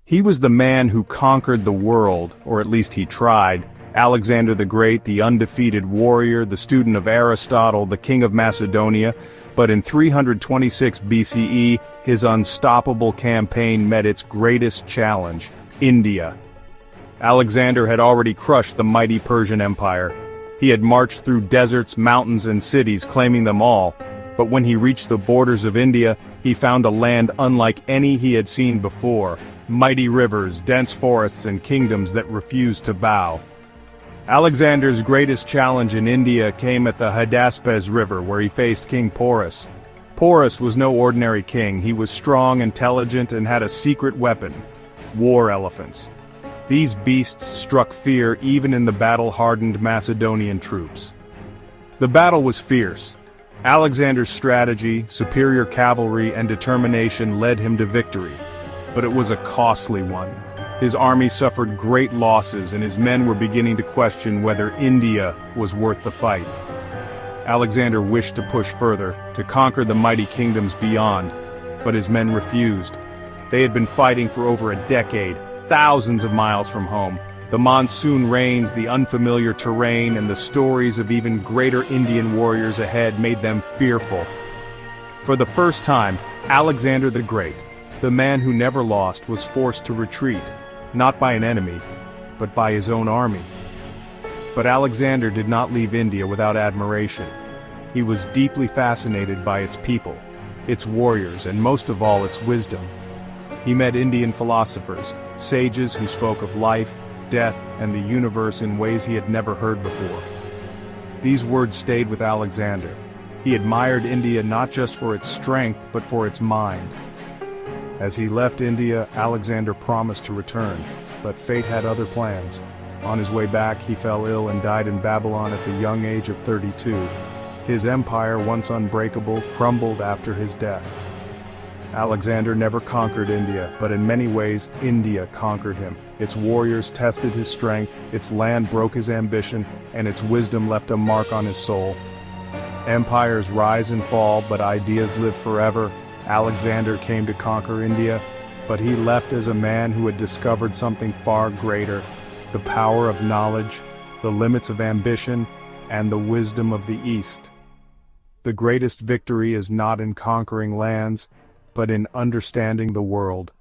He was the man who conquered the world, or at least he tried. Alexander the Great, the undefeated warrior, the student of Aristotle, the king of Macedonia. But in 326 BCE, his unstoppable campaign met its greatest challenge: India. Alexander had already crushed the mighty Persian Empire. He had marched through deserts, mountains, and cities, claiming them all. But when he reached the borders of India, he found a land unlike any he had seen before: mighty rivers, dense forests, and kingdoms that refused to bow. Alexander's greatest challenge in India came at the Hydaspes River, where he faced King Porus. Porus was no ordinary king. He was strong, intelligent, and had a secret weapon: war elephants. These beasts struck fear even in the battle-hardened Macedonian troops. The battle was fierce. Alexander's strategy, superior cavalry, and determination led him to victory. But it was a costly one. His army suffered great losses, and his men were beginning to question whether India was worth the fight. Alexander wished to push further, to conquer the mighty kingdoms beyond, but his men refused. They had been fighting for over a decade, thousands of miles from home. The monsoon rains, the unfamiliar terrain, and the stories of even greater Indian warriors ahead made them fearful. For the first time, Alexander the Great, the man who never lost, was forced to retreat, not by an enemy, but by his own army. But Alexander did not leave India without admiration. He was deeply fascinated by its people, its warriors, and most of all, its wisdom. He met Indian philosophers, sages who spoke of life, death, and the universe in ways he had never heard before. These words stayed with Alexander. He admired India not just for its strength, but for its mind. As he left India, Alexander promised to return, but fate had other plans. On his way back, he fell ill and died in Babylon at the young age of 32. His empire, once unbreakable, crumbled after his death. Alexander never conquered India, but in many ways, India conquered him. Its warriors tested his strength, its land broke his ambition, and its wisdom left a mark on his soul. Empires rise and fall, but ideas live forever. Alexander came to conquer India, but he left as a man who had discovered something far greater: the power of knowledge, the limits of ambition, and the wisdom of the East. The greatest victory is not in conquering lands, but in understanding the world.